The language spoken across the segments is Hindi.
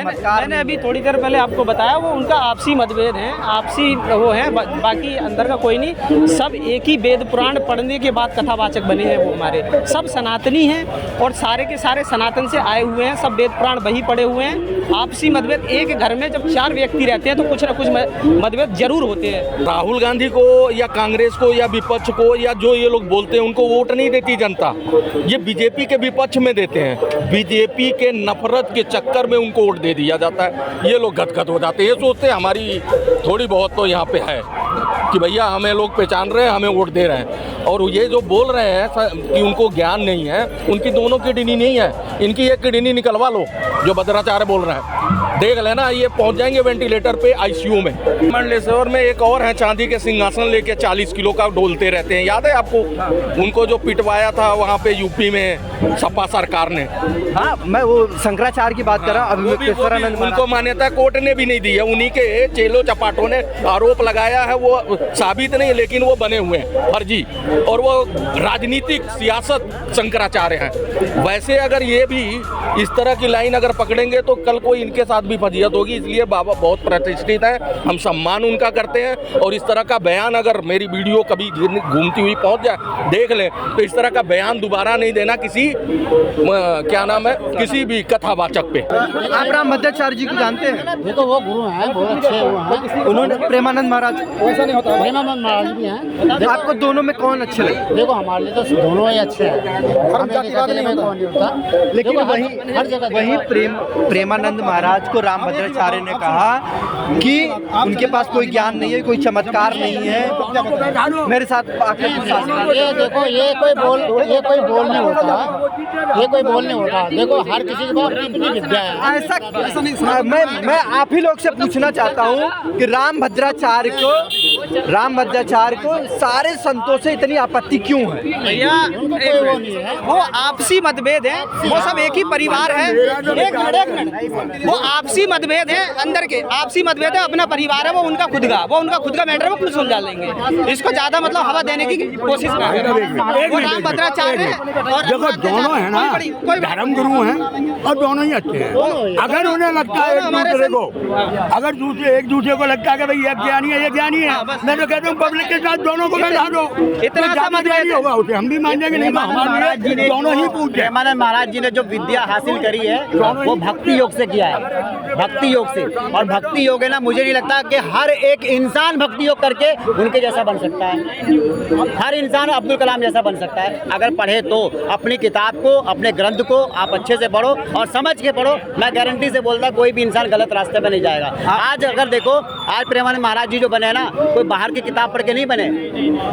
चमत्कार। मैंने अभी थोड़ी देर पहले आपको बताया वो उनका आपसी मतभेद है, आपसी वो है, बाकी अंदर का कोई नहीं। सब एक ही वेद पुराण पढ़ने के बाद कथावाचक बने हैं। वो हमारे सब सनातनी हैं और सारे के सारे सनातन से आए हुए हैं, सब वेद पुराण वही पढ़े हुए हैं। आपसी मतभेद, एक घर में जब 4 व्यक्ति रहते हैं तो कुछ ना कुछ मतभेद जरूर होते हैं। राहुल गांधी को या कांग्रेस को या विपक्ष को या जो ये लोग बोलते हैं उनको वोट नहीं देती जनता, ये बीजेपी के विपक्ष में देते हैं। बीजेपी के नफरत के चक्कर में उनको वोट दे दिया जाता है। ये लोग गदगद हो जाते हैं, ये सोचते हैं हमारी थोड़ी बहुत तो यहाँ पे है कि भैया हमें लोग पहचान रहे हैं, हमें वोट दे रहे हैं। और ये जो बोल रहे हैं कि उनको ज्ञान नहीं है, उनकी दोनों किडनी नहीं है, इनकी एक किडनी निकलवा लो जो भद्राचार्य बोल रहे हैं। देख लेना, ये पहुंच जाएंगे वेंटिलेटर पे आईसीयू में। मंडलेश्वर में एक और है, चांदी के सिंहासन लेके 40 किलो का डोलते रहते हैं, याद है आपको? उनको जो पिटवाया था वहाँ पे यूपी में सपा सरकार ने। हाँ, मैं वो शंकराचार्य की बात कर रहा हूँ। उनको मान्यता कोर्ट ने भी नहीं दी है, उन्हीं के चेलो चपाटों ने आरोप लगाया है, वो साबित नहीं, लेकिन वो बने हुए हैं फर्जी, और वो राजनीतिक सियासत शंकराचार्य हैं। वैसे अगर ये भी इस तरह की लाइन अगर पकड़ेंगे तो कल कोई इनके साथ भी फजीहत होगी। इसलिए बाबा बहुत प्रतिष्ठित है, हम सम्मान उनका करते हैं। और इस तरह का बयान अगर मेरी वीडियो कभी घूमती हुई पहुंच जाए, देख लें, तो इस तरह का बयान दोबारा नहीं देना किसी क्या नाम है, किसी भी कथावाचक पे। आप राम भद्राचार्य जी को जानते हैं? देखो वो गुरु हैं, बहुत अच्छे वो हैं। उन्होंने प्रेमानंद महाराज, वैसा नहीं होता, प्रेमानंद महाराज भी हैं। आपको दोनों में कौन अच्छे लगे? देखो हमारे लिए तो दोनों ही अच्छे हैं, लेकिन वही प्रेमानंद महाराज को राम भद्राचार्य ने कहा कि उनके पास कोई ज्ञान नहीं है, कोई चमत्कार नहीं है। मेरे साथ ये देखो, ये कोई बोल नहीं होता, ये कोई बोल नहीं होता। देखो हर किसी के पास अपनी विद्या है। ऐसा नहीं सुना। मैं आप ही लोग से पूछना चाहता हूँ कि राम भद्राचार्य को सारे संतों से इतनी आपत्ति क्यों है? भैया वो आपसी मतभेद है, वो सब एक ही परिवार है। एक मिनट, वो आपसी मतभेद है, अंदर के आपसी मतभेद है, अपना परिवार है, वो उनका खुद का मैटर है, वो खुद सुलझा लेंगे। इसको ज्यादा मतलब हवा देने की कोशिश ना करें। वो राम भद्राचार्य है और देखो दोनों है ना, धर्म गुरु हैं और दोनों ही अच्छे हैं। अगर उन्हें लगता है एक दूसरे को, अगर एक दूसरे को लगता है कि भाई ये ज्ञानी है, ये ज्ञानी है, मैं तो कहता हूँ पब्लिक के साथ दोनों को बैठा दो। इतना ज्यादा ज्ञानी होगा उसे हम भी मान जाएंगे, नहीं हमारे दोनों ही पूछ। प्रेमानंद महाराज जी ने जो विद्या हासिल करी है वो भक्ति योग से किया है, भक्ति योग से। और भक्ति योग है ना, मुझे नहीं लगता कि हर एक इंसान भक्ति योग करके उनके जैसा बन सकता है। हर इंसान अब्दुल कलाम जैसा बन सकता है अगर पढ़े तो। अपनी किताब को, अपने ग्रंथ को आप अच्छे से पढ़ो और समझ के पढ़ो। मैं गारंटी से बोलता कोई भी इंसान गलत रास्ते पे नहीं जाएगा। आज अगर देखो, आज प्रेमानंद महाराज जी जो बने ना, कोई बाहर की किताब पढ़ के नहीं बने,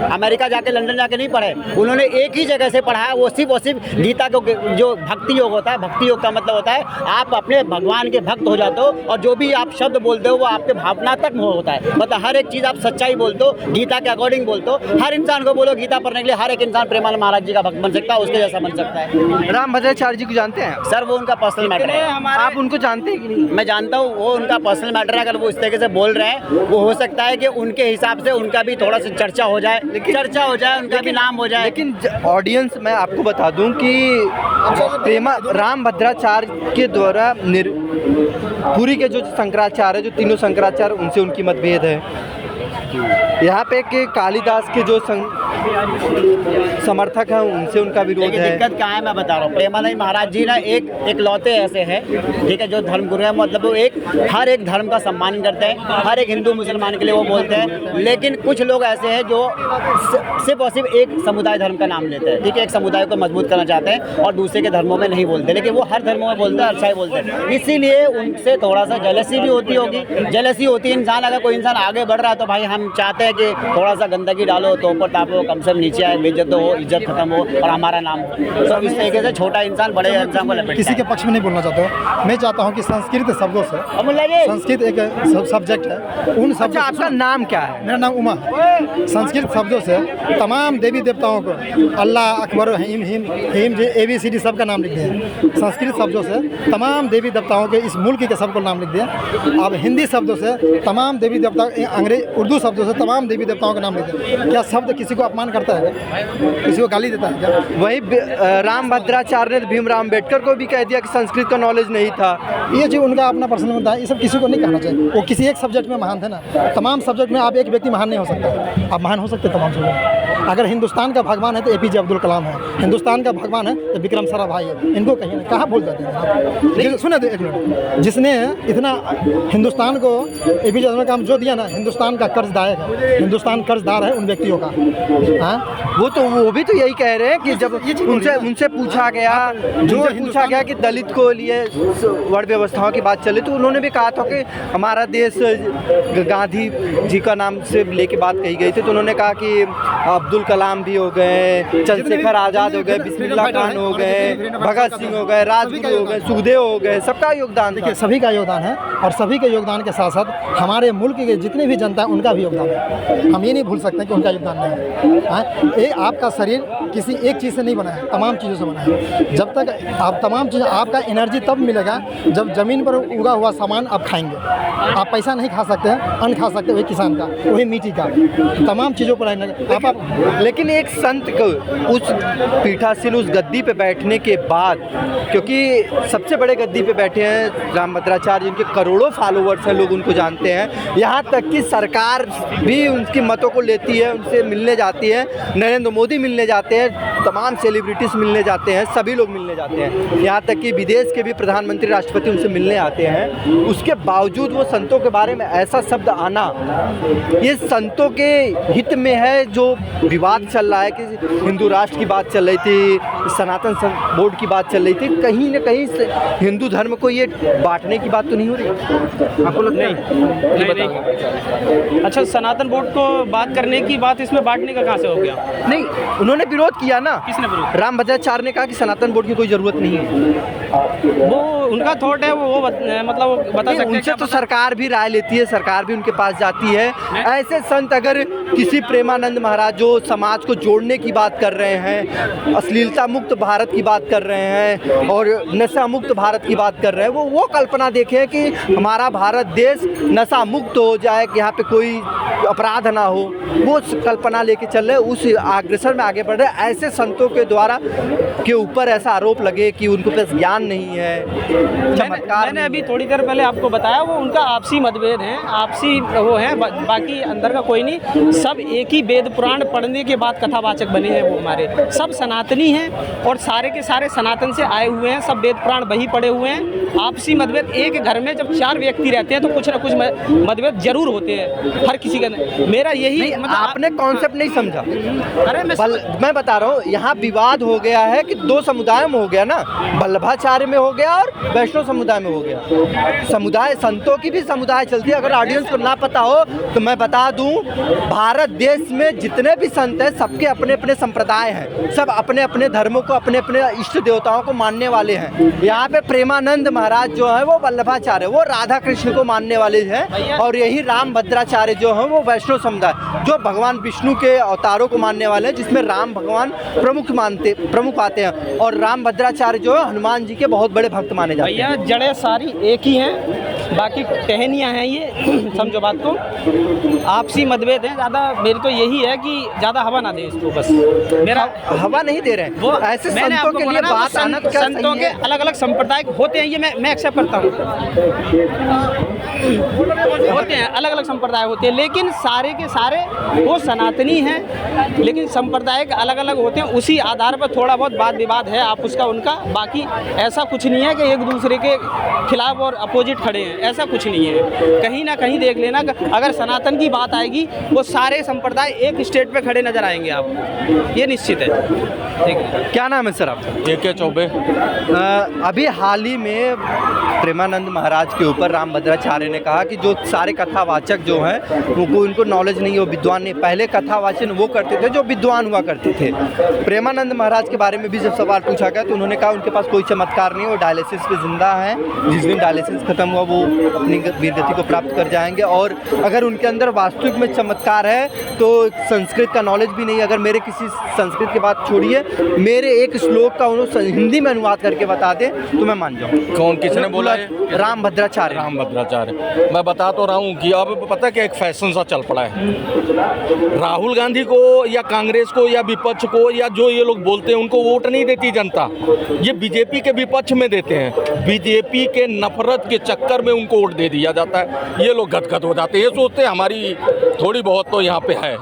अमेरिका जाके, लंदन जाके नहीं पढ़े। उन्होंने एक ही जगह से पढ़ा है, वो सिर्फ गीता को। जो भक्ति योग होता है, भक्ति योग का मतलब होता है आप अपने भगवान के भक्त हो जाते हो और जो भी आप शब्द बोलते हो वो आपके भावनात्मक होता है। मतलब हर एक चीज़ आप सच्चाई बोलते हो, गीता के अकॉर्डिंग बोलते हो। हर इंसान को बोलो गीता पढ़ने के लिए, हर एक इंसान प्रेमानंद महाराज जी का भक्त बन सकता है, उसके जैसा बन सकता है। राम भद्राचार्य जी को जानते हैं सर? वो उनका पर्सनल मैटर है। आप उनको जानते हैं कि नहीं? मैं जानता हूँ, वो उनका पर्सनल मैटर है। अगर वो इस तरीके से बोल रहे हैं, वो हो सकता है कि उनके हिसाब से उनका भी थोड़ा सा चर्चा हो जाए, उनका भी नाम हो जाए। लेकिन ऑडियंस, मैं आपको बता दूं कि राम भद्राचार्य के द्वारा पूरी के जो शंकराचार्य, जो तीनों शंकराचार्य, उनसे उनकी मतभेद है। यहाँ पे कि कालिदास के जो समर्थक हैं उनसे उनका विरोध है। दिक्कत क्या है मैं बता रहा हूँ। प्रेमानंद महाराज जी ना एक लौते ऐसे हैं, ठीक है, जो धर्म गुरु है। मतलब वो हर एक धर्म का सम्मान करते हैं, हर एक हिंदू मुसलमान के लिए वो बोलते हैं। लेकिन कुछ लोग ऐसे हैं जो सिर्फ और सिर्फ एक समुदाय धर्म का नाम लेते हैं, ठीक है, एक समुदाय को मजबूत करना चाहते हैं और दूसरे के धर्मों में नहीं बोलते। लेकिन वो हर धर्मों में बोलते हैं, अच्छा ही बोलते हैं। इसीलिए उनसे थोड़ा सा जेलसी भी होती होगी, जेलसी होती है इंसान। अगर कोई इंसान आगे बढ़ रहा है तो भाई हम चाहते हैं कि थोड़ा सा गंदगी डालो तो ऊपर तापो, कम से कम नीचे आए, बेइज्जत हो, इज्जत खत्म हो और हमारा नाम हो। तो इस तरीके से छोटा इंसान बड़े इंसान को लपेटता है। किसी के पक्ष में नहीं बोलना चाहता हूँ। मैं चाहता हूँ कि संस्कृत शब्दों से, संस्कृत एक सब्जेक्ट है, उन सब। अच्छा, आपका नाम क्या है? मेरा नाम उमा है। संस्कृत शब्दों से तमाम देवी देवताओं को, अल्लाह, अकबर, हिम जी, ABCD सबका नाम लिख दिए। संस्कृत शब्दों से तमाम देवी देवताओं के, इस मुल्क के सबको नाम लिख दिए। अब हिंदी शब्दों से तमाम देवी देवता, अंग्रेज उर्दू शब्दों से तमाम देवी देवताओं का नाम लिख दिए। क्या शब्द किसी को अपमान करता है क्या? किसी को गाली देता है क्या? वही राम भद्राचार्य ने भीमराव अम्बेडकर को भी कह दिया कि संस्कृत का नॉलेज नहीं था। ये जो उनका अपना पर्सनल मुद्दा है, ये सब किसी को नहीं कहना चाहिए। वो किसी एक सब्जेक्ट में महान थे ना, तमाम सब्जेक्ट में आप एक व्यक्ति महान नहीं हो सकता, आप महान हो सकते तमाम सब्जेक्ट। अगर हिंदुस्तान का भगवान है तो APJ अब्दुल कलाम है, हिंदुस्तान का भगवान है तो विक्रम साराभाई है। इनको कहीं ना कहाँ भूल जाते हैं। सुने दो एक मिनट, जिसने इतना हिंदुस्तान को APJ अब्दुल कलाम जो दिया ना, हिंदुस्तान का कर्जदायक है, हिंदुस्तान कर्जदार है उन व्यक्तियों का। हाँ, वो भी तो यही कह रहे हैं कि जब उनसे पूछा गया कि दलित को लिए वर्ण व्यवस्थाओं की बात चले, तो उन्होंने भी कहा था कि हमारा देश गांधी जी का नाम से लेके बात कही गई थी, तो उन्होंने कहा कि अब्दुल कलाम भी हो गए, चंद्रशेखर आज़ाद हो गए, बिस्मिल्लाह खान हो गए, भगत सिंह हो गए, राजगुरु हो गए, सुखदेव हो गए, सबका योगदान। देखिए सभी का योगदान है, और सभी के योगदान के साथ साथ हमारे मुल्क के जितने भी जनता है उनका भी योगदान है। हम ये नहीं भूल सकते कि उनका योगदान नहीं है। हाँ, ये आपका शरीर किसी एक चीज़ से नहीं बना है, तमाम चीज़ों से बना है। जब तक आप तमाम चीज़, आपका एनर्जी तब मिलेगा जब ज़मीन पर उगा हुआ सामान आप खाएंगे। आप पैसा नहीं खा सकते हैं, अन्न खा सकते, वही किसान का, वही मिट्टी का, तमाम चीज़ों पर आप। लेकिन एक संत को उस पीठासीन, उस गद्दी पे बैठने के बाद, क्योंकि सबसे बड़े गद्दी पे बैठे हैं राम भद्राचार्य, जिनके करोड़ों फॉलोवर्स हैं, लोग उनको जानते हैं, यहाँ तक कि सरकार भी उनकी मतों को लेती है, उनसे मिलने जाती है, नरेंद्र मोदी मिलने जाते हैं, तमाम सेलिब्रिटीज़ मिलने जाते हैं, सभी लोग मिलने जाते हैं, यहाँ तक कि विदेश के भी प्रधानमंत्री, राष्ट्रपति उनसे मिलने आते हैं। उसके बावजूद वो संतों के बारे में ऐसा शब्द आना, ये संतों के हित में है। जो विवाद चल रहा है कि हिंदू राष्ट्र की बात चल रही थी, सनातन बोर्ड की बात चल रही थी, कहीं ना कहीं हिंदू धर्म को ये बांटने की बात तो नहीं हो रही? आपको लगता है? नहीं। अच्छा, सनातन बोर्ड को बात करने की बात इसमें बांटने का कहाँ से हो गया? नहीं, उन्होंने विरोध किया ना। किसने विरोध? राम भद्राचार्य ने कहा कि सनातन बोर्ड की कोई ज़रूरत नहीं है। वो उनका थॉट है, वो मतलब बता सकते हैं। उनसे तो सरकार भी राय लेती है, सरकार भी उनके पास जाती है। ऐसे संत अगर किसी प्रेमानंद महाराज जो समाज को जोड़ने की बात कर रहे हैं, अश्लीलता मुक्त भारत की बात कर रहे हैं और नशा मुक्त भारत की बात कर रहे हैं, वो कल्पना देखें कि हमारा भारत देश नशा मुक्त हो जाए, कि यहाँ पे कोई अपराध ना हो, वो कल्पना लेके चल रहे, उस अग्रसर में आगे बढ़ रहे। ऐसे संतों के द्वारा के ऊपर ऐसा आरोप लगे कि उनको पास ज्ञान नहीं है, चमत्कार। मैंने अभी थोड़ी देर पहले आपको बताया, वो उनका आपसी मतभेद है, आपसी वो है, बाकी अंदर का कोई नहीं। सब एक ही वेद पुराण पढ़ने के बाद कथावाचक बने हैं। वो हमारे सब सनातनी हैं और सारे के सारे सनातन से आए हुए हैं, सब वेद पुराण वही पढ़े हुए हैं। आपसी मतभेद, एक घर में जब 4 व्यक्ति रहते हैं तो कुछ ना कुछ मतभेद जरूर होते हैं हर किसी का। मेरा यही मतलब आपने कॉन्सेप्ट नहीं समझा। अरे मैं बता रहा हूँ, यहाँ विवाद हो गया है कि 2 समुदायों में हो गया ना, वल्लभाचार्य में हो गया और वैष्णव समुदाय में हो गया। समुदाय, संतों की भी समुदाय चलती है। अगर ऑडियंस को ना पता हो तो मैं बता दूं, भारत देश में जितने भी संत हैं सबके अपने अपने संप्रदाय हैं, सब अपने अपने धर्मों को, अपने अपने इष्ट देवताओं को मानने वाले हैं। यहाँ पे प्रेमानंद महाराज जो है वो वल्लभाचार्य, वो राधा कृष्ण को मानने वाले हैं, और यही राम भद्राचार्य जो है वो वैष्णव समुदाय, जो भगवान विष्णु के अवतारों को मानने वाले हैं, जिसमें राम भगवान प्रमुख आते हैं, और राम भद्राचार्य जो है हनुमान जी के बहुत बड़े भक्त माने जाते हैं। भैया जड़ें सारी एक ही हैं, बाकी टहनियाँ हैं, ये समझो बात को। आपसी मतभेद है ज़्यादा। मेरी तो यही है कि ज़्यादा हवा ना दे इसको, बस मेरा हवा नहीं दे रहे हैं। वो ऐसे संतों के लिए बात आना तो क्या संतों के अलग अलग संप्रदाय होते हैं, ये मैं एक्सेप्ट करता हूँ, होते हैं अलग अलग संप्रदाय होते हैं, लेकिन सारे के सारे वो सनातनी हैं, लेकिन संप्रदाय अलग अलग होते हैं। उसी आधार पर थोड़ा बहुत वाद विवाद है आप उसका उनका, बाकी ऐसा कुछ नहीं है कि एक दूसरे के खिलाफ और अपोजिट खड़े हैं, ऐसा कुछ नहीं है। कहीं ना कहीं देख लेना, अगर सनातन की बात आएगी वो सारे संप्रदाय एक स्टेट पे खड़े नजर आएंगे आपको, ये निश्चित है। ठीक है, क्या नाम है सर आपका? AK चौबे। अभी हाल ही में प्रेमानंद महाराज के ऊपर राम भद्राचार्य ने कहा कि जो सारे कथावाचक जो हैं वो उनको नॉलेज नहीं है, वो विद्वान नहीं। पहले कथावाचन वो करते थे जो विद्वान हुआ करते थे। प्रेमानंद महाराज के बारे में भी जब सवाल पूछा गया तो उन्होंने कहा उनके पास कोई चमत्कार नहीं, वो डायलिसिस पे जिंदा है, जिस दिन डायलिसिस खत्म हुआ वो अपनी वीर गति को प्राप्त कर जाएंगे। और अगर उनके अंदर वास्तविक में चमत्कार है तो संस्कृत का नॉलेज भी नहीं। अगर मेरे किसी संस्कृत की बात छोड़िए, मेरे एक श्लोक का उन्होंने हिंदी में अनुवाद करके बता दें तो मैं मान जाऊँ। कौन, किसने बोला है? राम भद्राचार्य। राम भद्राचार्य। मैं बता तो रहा हूँ कि अब पता क्या एक फैशन सा चल पड़ा है। राहुल गांधी को या कांग्रेस को या विपक्ष को या जो ये लोग बोलते हैं उनको वोट नहीं देती जनता, ये बीजेपी के विपक्ष में देते हैं। बीजेपी के नफरत के चक्कर में उनको वोट दे दिया जाता है। ये लोग गदगद हो जाते हैं, ये सोचते हैं हमारी थोड़ी बहुत तो यहाँ पे है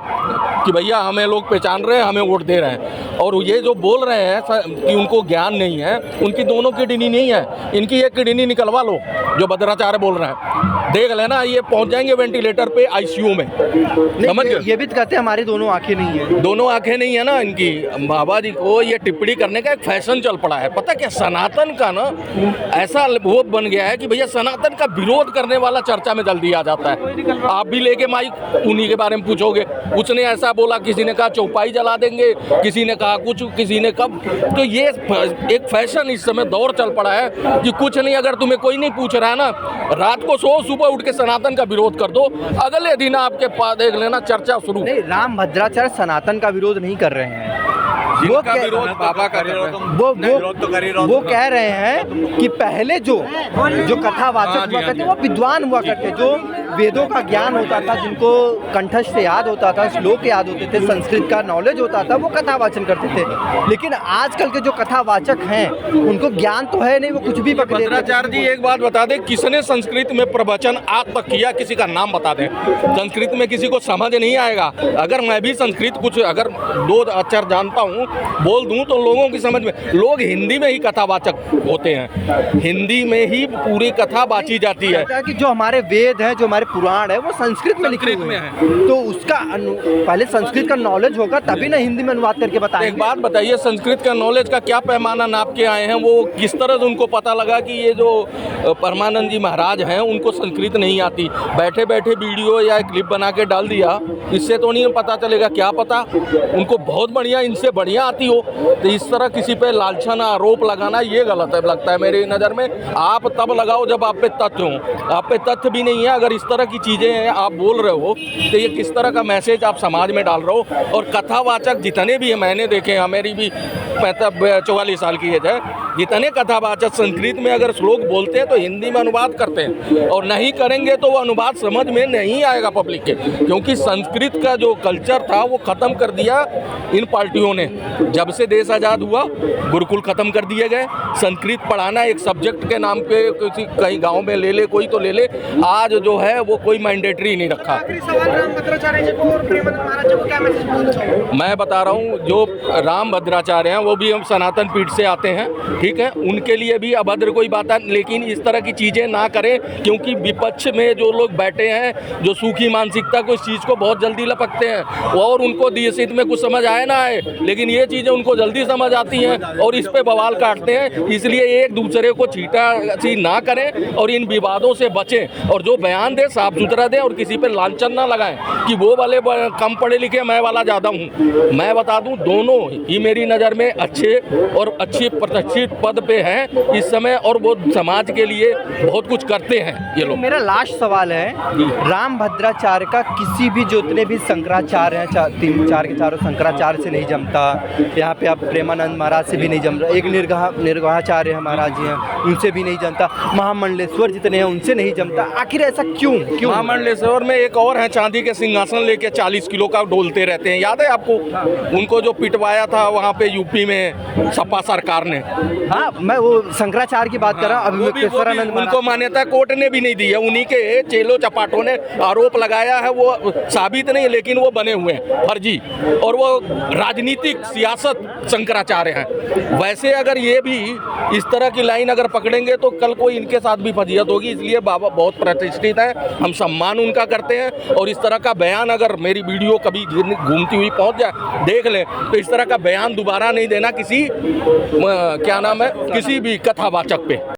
कि भैया हमें लोग पहचान रहे हैं, हमें वोट दे रहे हैं। और ये जो बोल रहे हैं कि उनको ज्ञान नहीं है, उनकी दोनों किडनी नहीं है, इनकी एक किडनी निकलवा लो जो भद्राचार्य बोल रहे हैं। देख लेना ये पहुंच जाएंगे वेंटिलेटर पे आईसीयू में। समझ गए? ये भी तो कहते हैं हमारी दोनों आंखें नहीं है। दोनों आंखें नहीं है ना इनकी। बाबा जी को ये टिप्पणी करने का एक फैशन चल पड़ा है। पता क्या, सनातन का ना ऐसा वो बन गया है कि भैया सनातन का विरोध करने वाला चर्चा में जल्दी आ जाता है। आप भी लेके माइक उन्हीं के बारे में पूछोगे, उसने ऐसा बोला, किसी ने कहा चौपाई जला देंगे, किसी ने कहा कुछ, किसी ने कब। तो ये एक फैशन इस समय दौर चल पड़ा है कि कुछ नहीं, अगर तुम्हें कोई नहीं पूछ रहा है ना, रात को सो, सुबह उठ के सनातन का विरोध कर दो, अगले दिन आपके पास देख लेना चर्चा शुरू। नहीं, राम भद्राचार्य सनातन का विरोध नहीं कर रहे हैं। वो बाबा का वो कह रहे हैं कि पहले जो कथावाचक हुआ करते वो विद्वान हुआ करते, जो वेदों का ज्ञान होता था, जिनको कंठस्थ से याद होता था, श्लोक याद होते थे, संस्कृत का नॉलेज होता था, वो कथावाचन करते थे। लेकिन आजकल के जो कथावाचक हैं उनको ज्ञान तो है नहीं, वो कुछ भी पकड़। भद्राचार्य जी एक बात बता दें, किसने संस्कृत में प्रवचन आज तक किया, किसी का नाम बता दें। संस्कृत में किसी को समझ नहीं आएगा। अगर मैं भी संस्कृत कुछ अगर 2 अक्षर जानता हूँ, बोल दूं तो लोगों की समझ में, लोग हिंदी में ही कथावाचक होते हैं, हिंदी में ही पूरी कथा बांची जाती है। कि जो हमारे वेद हैं, जो हमारे पुराण है, वो संस्कृत में लिखे हुए हैं, तो उसका पहले संस्कृत का नॉलेज होगा तभी ना हिंदी में अनुवाद करके बताएंगे। एक बात बताइए, संस्कृत का नॉलेज का क्या पैमाना नाप के आए हैं? वो किस तरह से उनको पता लगा कि ये जो परमानंद जी महाराज हैं उनको संस्कृत नहीं आती? बैठे बैठे वीडियो या क्लिप बना के डाल दिया, इससे तो नहीं पता चलेगा। क्या पता उनको बहुत बढ़िया, इनसे बढ़िया आती हो। तो इस तरह किसी पे लालचन आरोप लगाना ये गलत है, लगता है मेरी नज़र में। आप तब लगाओ जब आप पे तथ्य हो, आप पे तथ्य भी नहीं है। अगर इस तरह की चीज़ें आप बोल रहे हो तो ये किस तरह का मैसेज आप समाज में डाल रहे हो? और कथावाचक जितने भी हैं, मैंने देखे हैं, मेरी भी 44 साल की एज है, जितने कथावाचक संस्कृत में अगर श्लोक बोलते हैं तो हिंदी में अनुवाद करते हैं, और नहीं करेंगे तो वो अनुवाद समझ में नहीं आएगा पब्लिक के। क्योंकि संस्कृत का जो कल्चर था वो ख़त्म कर दिया इन पार्टियों ने। जब से देश आज़ाद हुआ गुरुकुल ख़त्म कर दिए गए। संस्कृत पढ़ाना एक सब्जेक्ट के नाम पे किसी कहीं गांव में ले ले, कोई तो ले ले, आज जो है वो कोई मैंडेटरी नहीं रखा। मैं बता रहा हूँ, जो राम भद्राचार्य हैं वो भी हम सनातन पीठ से आते हैं, ठीक है, उनके लिए भी अभद्र कोई बात है, लेकिन इस तरह की चीज़ें ना करें। क्योंकि विपक्ष में जो लोग बैठे हैं, जो सूखी मानसिकता को, इस चीज़ को बहुत जल्दी लपकते हैं, और उनको देश में कुछ समझ आए ना आए, लेकिन ये चीज़ें उनको जल्दी समझ आती हैं और इस पे बवाल काटते हैं। इसलिए एक दूसरे को छींटाछी ना करें और इन विवादों से बचें, और जो बयान दें साफ सुथरा दें, और किसी पे लांछन ना लगाएं कि वो वाले कम पढ़े लिखे, मैं वाला ज़्यादा हूँ। मैं बता दूँ, दोनों ही मेरी नज़र में अच्छे और अच्छी प्रतिष्ठित पद पे हैं इस समय, और वो समाज के लिए बहुत कुछ करते हैं ये लोग। मेरा लास्ट सवाल है, राम भद्राचार्य का किसी भी जो इतने भी शंकराचार्य हैं, 3-4 के चारों शंकराचार्य से नहीं जमता, यहाँ पे आप प्रेमानंद महाराज से भी नहीं जम रहा, एक निर्गुणाचार्य महाराज जी हैं उनसे भी नहीं जमता, महामंडलेश्वर जितने हैं उनसे नहीं जमता। आखिर ऐसा क्यों? महामंडलेश्वर में एक और है, चांदी के सिंहासन लेके 40 किलो का डोलते रहते हैं, याद है आपको? उनको जो पिटवाया था वहाँ पे यूपी में सपा सरकार ने। हाँ, मैं वो शंकराचार्य की बात कर रहा हूँ। उनको मान्यता कोर्ट ने भी नहीं दी है, उन्हीं के चेलो चपाटों ने आरोप लगाया है, वो साबित नहीं, लेकिन वो बने हुए हैं फर्जी, और वो राजनीतिक सियासत शंकराचार्य हैं। वैसे अगर ये भी इस तरह की लाइन अगर पकड़ेंगे तो कल कोई इनके साथ भी फजीहत होगी। इसलिए बाबा बहुत प्रतिष्ठित है, हम सम्मान उनका करते हैं, और इस तरह का बयान अगर मेरी वीडियो कभी घूमती हुई पहुंच जाए, देख लें, तो इस तरह का बयान दोबारा नहीं देना किसी क्या नाम है, किसी भी कथावाचक पे।